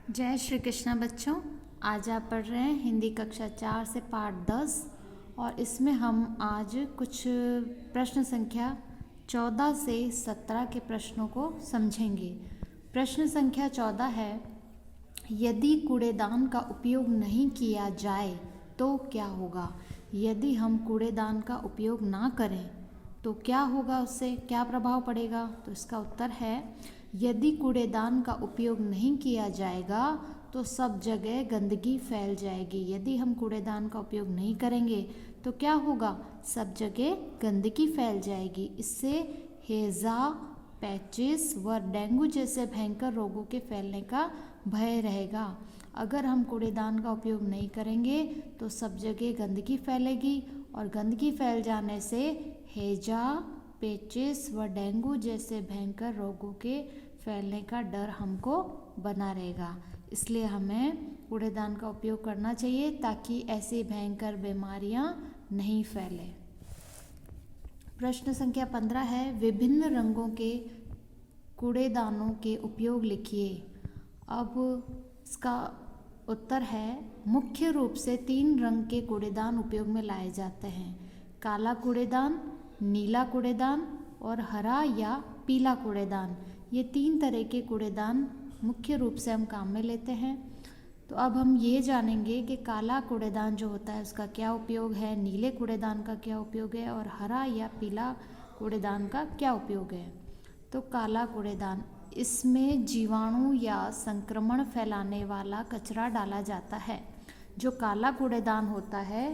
जय श्री कृष्णा बच्चों। आज आप पढ़ रहे हैं हिंदी कक्षा 4 से पाठ 10 और इसमें हम आज कुछ प्रश्न संख्या 14 से 17 के प्रश्नों को समझेंगे। प्रश्न संख्या 14 है, यदि कूड़ेदान का उपयोग नहीं किया जाए तो क्या होगा। यदि हम कूड़ेदान का उपयोग ना करें तो क्या होगा, उससे क्या प्रभाव पड़ेगा। तो इसका उत्तर है, यदि कूड़ेदान का उपयोग नहीं किया जाएगा तो सब जगह गंदगी फैल जाएगी। यदि हम कूड़ेदान का उपयोग नहीं करेंगे तो क्या होगा, सब जगह गंदगी फैल जाएगी। इससे हैजा, पैचिस व डेंगू जैसे भयंकर रोगों के फैलने का भय रहेगा। अगर हम कूड़ेदान का उपयोग नहीं करेंगे तो सब जगह गंदगी फैलेगी और गंदगी फैल जाने से हैजा, पेचिस व डेंगू जैसे भयंकर रोगों के फैलने का डर हमको बना रहेगा। इसलिए हमें कूड़ेदान का उपयोग करना चाहिए ताकि ऐसी भयंकर बीमारियां नहीं फैले। प्रश्न संख्या 15 है, विभिन्न रंगों के कूड़ेदानों के उपयोग लिखिए। अब इसका उत्तर है, मुख्य रूप से 3 रंग के कूड़ेदान उपयोग में लाए जाते हैं। काला कूड़ेदान, नीला कूड़ेदान और हरा या पीला कूड़ेदान। ये 3 तरह के कूड़ेदान मुख्य रूप से हम काम में लेते हैं। तो अब हम ये जानेंगे कि काला कूड़ेदान जो होता है उसका क्या उपयोग है, नीले कूड़ेदान का क्या उपयोग है और हरा या पीला कूड़ेदान का क्या उपयोग है। तो काला कूड़ेदान, इसमें जीवाणु या संक्रमण फैलाने वाला कचरा डाला जाता है। जो काला कूड़ेदान होता है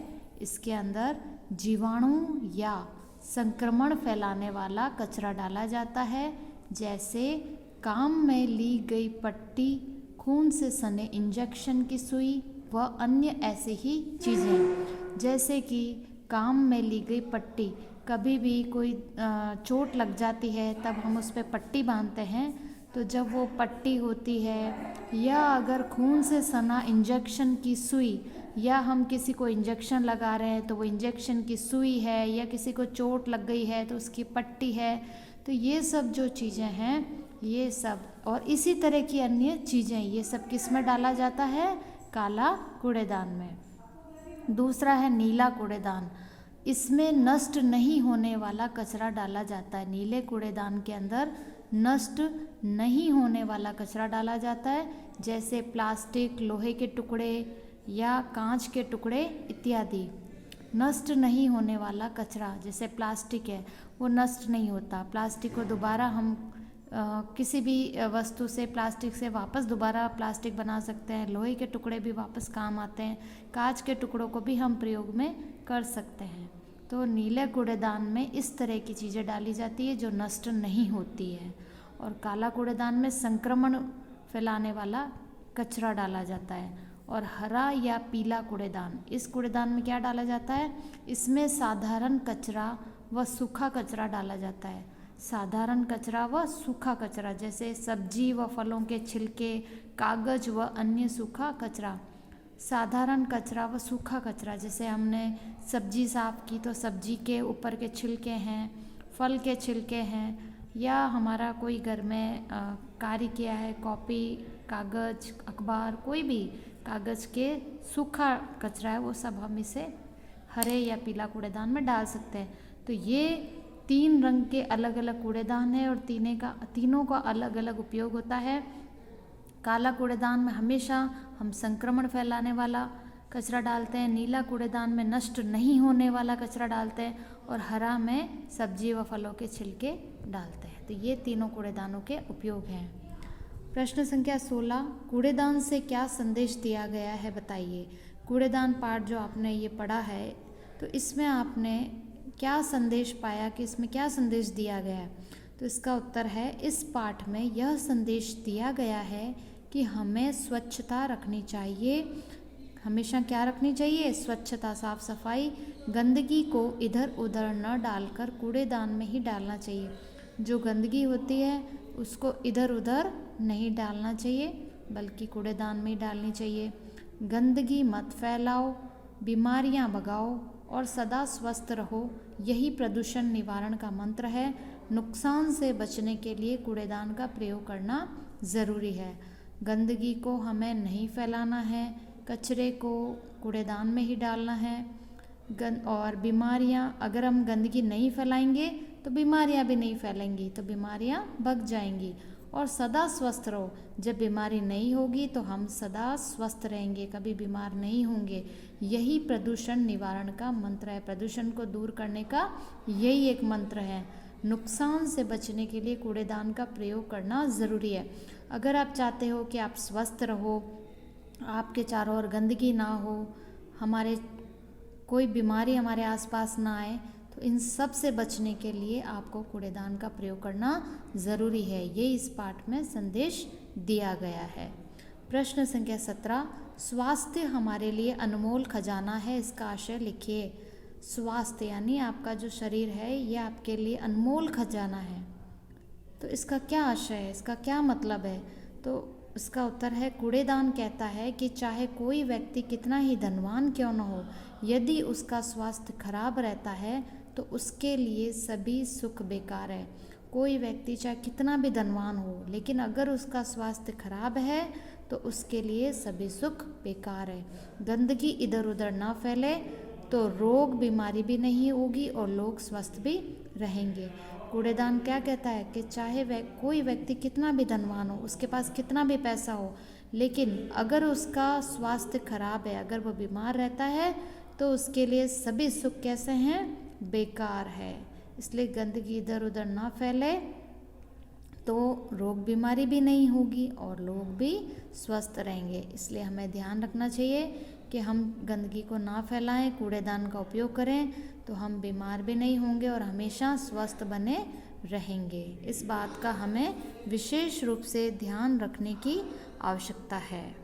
इसके अंदर जीवाणु या संक्रमण फैलाने वाला कचरा डाला जाता है, जैसे काम में ली गई पट्टी, खून से सने इंजेक्शन की सुई व अन्य ऐसे ही चीज़ें। जैसे कि काम में ली गई पट्टी, कभी भी कोई चोट लग जाती है तब हम उस पर पट्टी बांधते हैं, तो जब वो पट्टी होती है या अगर खून से सना इंजेक्शन की सुई या हम किसी को इंजेक्शन लगा रहे हैं तो वो इंजेक्शन की सुई है या किसी को चोट लग गई है तो उसकी पट्टी है, तो ये सब जो चीज़ें हैं ये सब और इसी तरह की अन्य चीज़ें, ये सब किस में डाला जाता है, काला कूड़ेदान में। दूसरा है नीला कूड़ेदान, इसमें नष्ट नहीं होने वाला कचरा डाला जाता है। नीले कूड़ेदान के अंदर नष्ट नहीं होने वाला कचरा डाला जाता है, जैसे प्लास्टिक, लोहे के टुकड़े या कांच के टुकड़े इत्यादि। नष्ट नहीं होने वाला कचरा, जैसे प्लास्टिक है वो नष्ट नहीं होता। प्लास्टिक को दोबारा हम किसी भी वस्तु से, प्लास्टिक से वापस दोबारा प्लास्टिक बना सकते हैं। लोहे के टुकड़े भी वापस काम आते हैं। कांच के टुकड़ों को भी हम प्रयोग में कर सकते हैं। तो नीले कूड़ेदान में इस तरह की चीज़ें डाली जाती है जो नष्ट नहीं होती है। और काला कूड़ेदान में संक्रमण फैलाने वाला कचरा डाला जाता है। और हरा या पीला कूड़ेदान, इस कूड़ेदान में क्या डाला जाता है, इसमें साधारण कचरा व सूखा कचरा डाला जाता है। साधारण कचरा व सूखा कचरा, जैसे सब्जी व फलों के छिलके, कागज व अन्य सूखा कचरा। साधारण कचरा व सूखा कचरा, जैसे हमने सब्जी साफ की तो सब्जी के ऊपर के छिलके हैं, फल के छिलके हैं, या हमारा कोई घर में कार्य किया है, कॉपी, कागज, अखबार, कोई भी कागज़ के सूखा कचरा है, वो सब हम इसे हरे या पीला कूड़ेदान में डाल सकते हैं। तो ये 3 रंग के अलग अलग कूड़ेदान है और तीनों का अलग अलग उपयोग होता है। काला कूड़ेदान में हमेशा हम संक्रमण फैलाने वाला कचरा डालते हैं, नीला कूड़ेदान में नष्ट नहीं होने वाला कचरा डालते हैं और हरा में सब्जी व फलों के छिलके डालते हैं। तो ये तीनों कूड़ेदानों के उपयोग हैं। प्रश्न संख्या 16, कूड़ेदान से क्या संदेश दिया गया है बताइए। कूड़ेदान पाठ जो आपने ये पढ़ा है तो इसमें आपने क्या संदेश पाया कि इसमें क्या संदेश दिया गया है। तो इसका उत्तर है, इस पाठ में यह संदेश दिया गया है कि हमें स्वच्छता रखनी चाहिए। हमेशा क्या रखनी चाहिए, स्वच्छता, साफ सफाई। गंदगी को इधर उधर न डालकर कूड़ेदान में ही डालना चाहिए। जो गंदगी होती है उसको इधर उधर नहीं डालना चाहिए बल्कि कूड़ेदान में ही डालनी चाहिए। गंदगी मत फैलाओ, बीमारियां भगाओ और सदा स्वस्थ रहो, यही प्रदूषण निवारण का मंत्र है। नुकसान से बचने के लिए कूड़ेदान का प्रयोग करना ज़रूरी है। गंदगी को हमें नहीं फैलाना है, कचरे को कूड़ेदान में ही डालना है। और बीमारियां, अगर हम गंदगी नहीं फैलाएंगे तो बीमारियां भी नहीं फैलेंगी, तो बीमारियां भाग जाएंगी। और सदा स्वस्थ रहो, जब बीमारी नहीं होगी तो हम सदा स्वस्थ रहेंगे, कभी बीमार नहीं होंगे। यही प्रदूषण निवारण का मंत्र है, प्रदूषण को दूर करने का यही एक मंत्र है। नुकसान से बचने के लिए कूड़ेदान का प्रयोग करना ज़रूरी है। अगर आप चाहते हो कि आप स्वस्थ रहो, आपके चारों ओर गंदगी ना हो, हमारे कोई बीमारी हमारे आसपास ना आए, तो इन सब से बचने के लिए आपको कूड़ेदान का प्रयोग करना ज़रूरी है। ये इस पाठ में संदेश दिया गया है। प्रश्न संख्या 17, स्वास्थ्य हमारे लिए अनमोल खजाना है, इसका आशय लिखिए। स्वास्थ्य यानी आपका जो शरीर है ये आपके लिए अनमोल खजाना है, तो इसका क्या आशय है, इसका क्या मतलब है? तो इसका उत्तर है, कूड़ेदान कहता है कि चाहे कोई व्यक्ति कितना ही धनवान क्यों न हो, यदि उसका स्वास्थ्य खराब रहता है तो उसके लिए सभी सुख बेकार है। कोई व्यक्ति चाहे कितना भी धनवान हो, लेकिन अगर उसका स्वास्थ्य खराब है तो उसके लिए सभी सुख बेकार है। गंदगी इधर उधर ना फैले तो रोग बीमारी भी नहीं होगी और लोग स्वस्थ भी रहेंगे। कूड़ेदान क्या कहता है कि चाहे कोई व्यक्ति कितना भी धनवान हो, उसके पास कितना भी पैसा हो, लेकिन अगर उसका स्वास्थ्य खराब है, अगर वो बीमार रहता है तो उसके लिए सभी सुख कैसे हैं, बेकार है। इसलिए गंदगी इधर उधर ना फैले तो रोग बीमारी भी नहीं होगी और लोग भी स्वस्थ रहेंगे। इसलिए हमें ध्यान रखना चाहिए कि हम गंदगी को ना फैलाएं, कूड़ेदान का उपयोग करें, तो हम बीमार भी नहीं होंगे और हमेशा स्वस्थ बने रहेंगे। इस बात का हमें विशेष रूप से ध्यान रखने की आवश्यकता है।